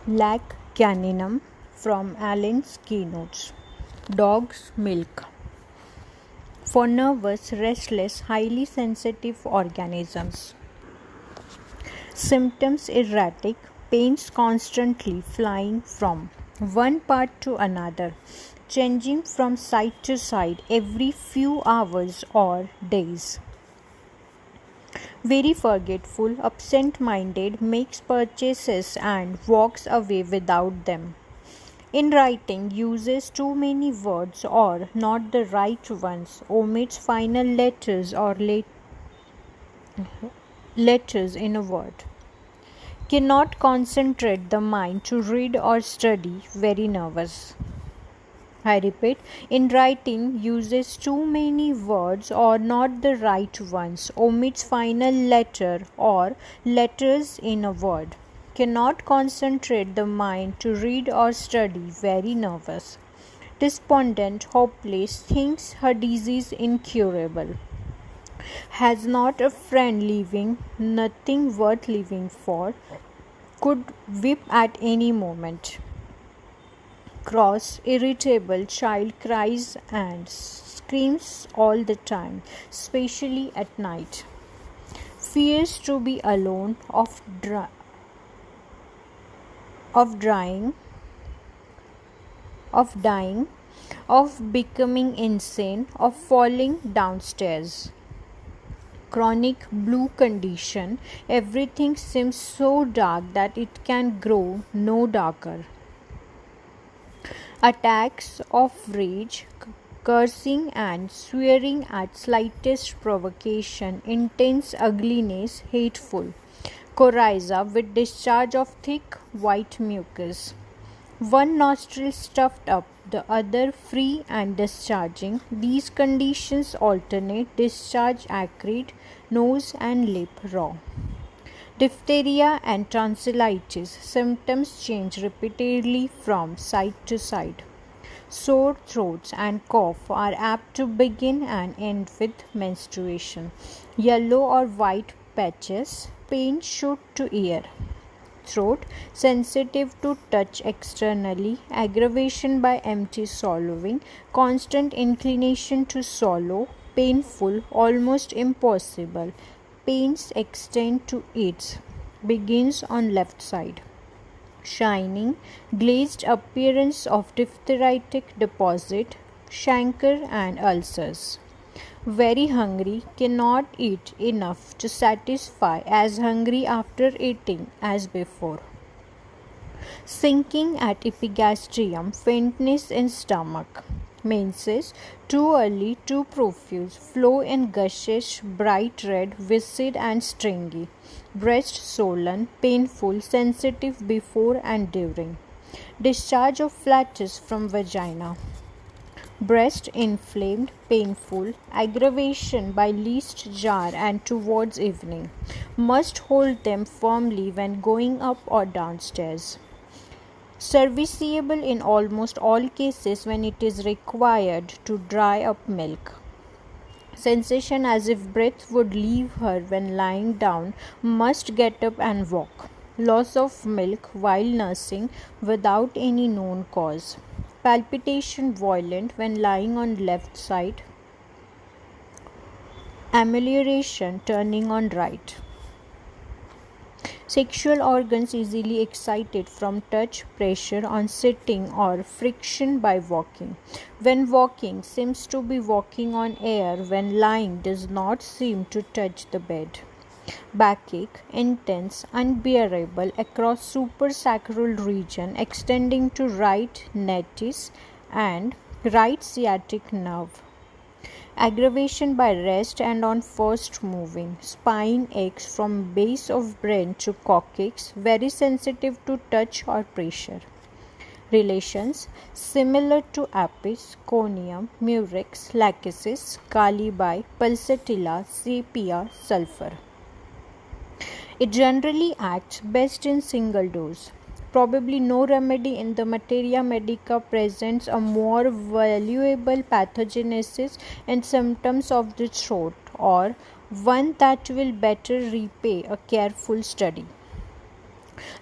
Lac Caninum from Allen's Keynote. Dog's milk. For nervous, restless, highly sensitive organisms. Symptoms erratic, pains constantly flying from one part to another, changing from side to side every few hours or days. Very forgetful, absent-minded, makes purchases and walks away without them. In writing, uses too many words or not the right ones, omits final letters or letters in a word. Cannot concentrate the mind to read or study, very nervous. I repeat, in writing, uses too many words or not the right ones, omits final letter or letters in a word. Cannot concentrate the mind to read or study, very nervous. Despondent, hopeless, thinks her disease incurable. Has not a friend living, nothing worth living for, could whip at any moment. Cross, irritable child cries and screams all the time, especially at night. Fears to be alone, of dying, of becoming insane, of falling downstairs. Chronic blue condition, everything seems so dark that it can grow no darker. Attacks of rage, cursing and swearing at slightest provocation, intense ugliness, hateful. Coryza with discharge of thick white mucus. One nostril stuffed up, the other free and discharging. These conditions alternate, discharge acrid, nose and lip raw. Diphtheria and tonsillitis, symptoms change repeatedly from side to side. Sore throats and cough are apt to begin and end with menstruation. Yellow or white patches, pain shoot to ear. Throat, sensitive to touch externally, aggravation by empty swallowing, constant inclination to swallow, painful, almost impossible. Pains extend to its, begins on left side. Shining, glazed appearance of diphtheritic deposit, chancre and ulcers. Very hungry, cannot eat enough to satisfy, as hungry after eating as before. Sinking at epigastrium, faintness in stomach. Menses, too early, too profuse, flow in gushes, bright red, viscid and stringy. Breast swollen, painful, sensitive before and during. Discharge of flatus from vagina. Breast inflamed, painful, aggravation by least jar and towards evening. Must hold them firmly when going up or downstairs. Serviceable in almost all cases when it is required to dry up milk. Sensation as if breath would leave her when lying down, must get up and walk. Loss of milk while nursing without any known cause. Palpitation violent when lying on left side. Amelioration turning on right. Sexual organs easily excited from touch, pressure on sitting or friction by walking. When walking, seems to be walking on air. When lying, does not seem to touch the bed. Backache, intense, unbearable across suprasacral region extending to right natis and right sciatic nerve. Aggravation by rest and on first moving. Spine aches from base of brain to coccyx, very sensitive to touch or pressure. Relations similar to apis, conium, murex, lachesis, calibi, pulsatilla, sepia, sulfur. It generally acts best in single dose. Probably no remedy in the Materia Medica presents a more valuable pathogenesis and symptoms of the throat, or one that will better repay a careful study.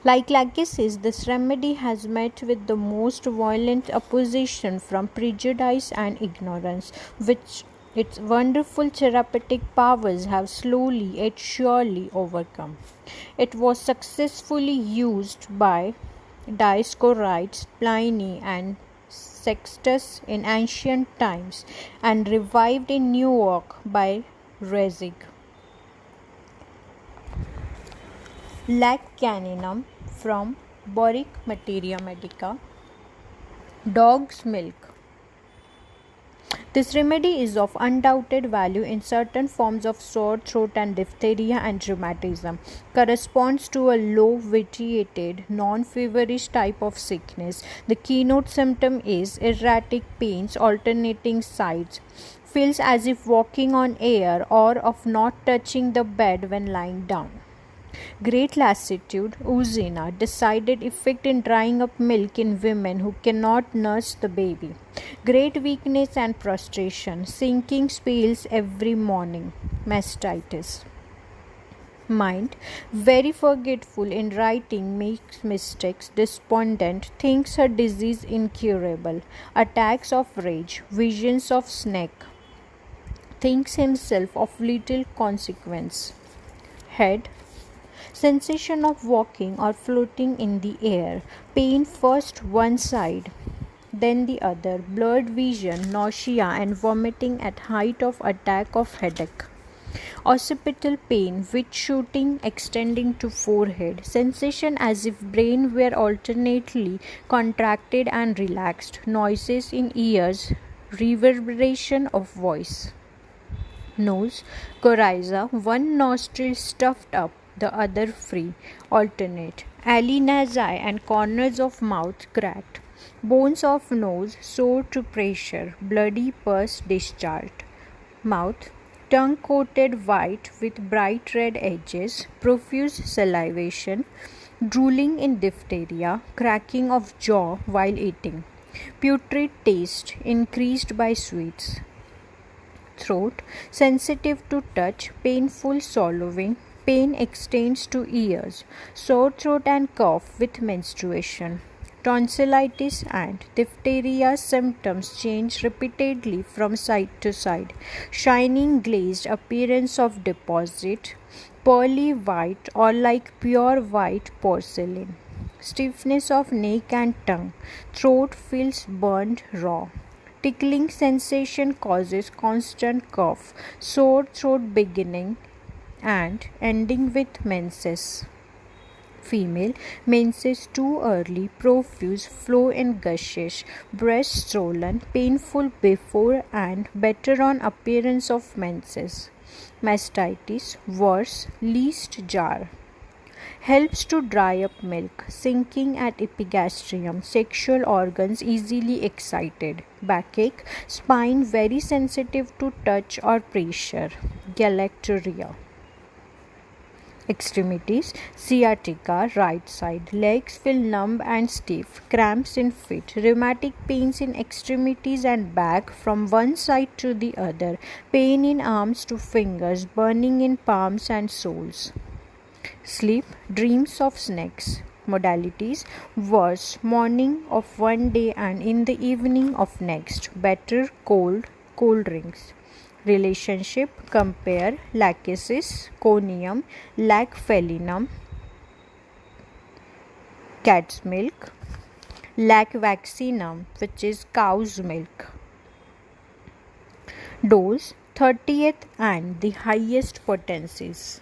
Like lachesis, this remedy has met with the most violent opposition from prejudice and ignorance, which its wonderful therapeutic powers have slowly yet surely overcome. It was successfully used by Dioscorides, Pliny, and Sextus in ancient times, and revived in New York by Rezig. Caninum from Homeopathic Materia Medica. Dog's milk. This remedy is of undoubted value in certain forms of sore throat and diphtheria and rheumatism. Corresponds to a low vitiated, non-feverish type of sickness. The keynote symptom is erratic pains alternating sides. Feels as if walking on air or of not touching the bed when lying down. Great lassitude, oozina, decided effect in drying up milk in women who cannot nurse the baby. Great weakness and prostration, sinking spells every morning. Mastitis. Mind, very forgetful in writing, makes mistakes, despondent, thinks her disease incurable. Attacks of rage, visions of snake, thinks himself of little consequence. Head, sensation of walking or floating in the air, pain first one side, then the other, blurred vision, nausea and vomiting at height of attack of headache. Occipital pain with shooting extending to forehead, sensation as if brain were alternately contracted and relaxed, noises in ears, reverberation of voice. Nose, coryza, one nostril stuffed up, the other free, alternate. Alinazi and corners of mouth cracked. Bones of nose sore to pressure, bloody pus discharged. Mouth, tongue coated white with bright red edges, profuse salivation, drooling in diphtheria, cracking of jaw while eating. Putrid taste increased by sweets. Throat, sensitive to touch, painful swallowing, pain extends to ears, sore throat and cough with menstruation. Tonsillitis and diphtheria symptoms change repeatedly from side to side. Shining glazed appearance of deposit, pearly white or like pure white porcelain. Stiffness of neck and tongue. Throat feels burned raw. Tickling sensation causes constant cough, sore throat beginning and ending with menses. Female, menses too early, profuse, flow in gushes, breast swollen, painful before and better on appearance of menses. Mastitis, worse, least jar. Helps to dry up milk, sinking at epigastrium, sexual organs easily excited, backache, spine very sensitive to touch or pressure, galactorrhea. Extremities, sciatica, right side, legs feel numb and stiff, cramps in feet, rheumatic pains in extremities and back from one side to the other, pain in arms to fingers, burning in palms and soles. Sleep, dreams of snakes. Modalities, worse, morning of one day and in the evening of next, better, cold drinks. Relationship, compare lachesis, conium, lacfelinum, cat's milk, lacvaccinum, which is cow's milk. Dose, 30th and the highest potencies.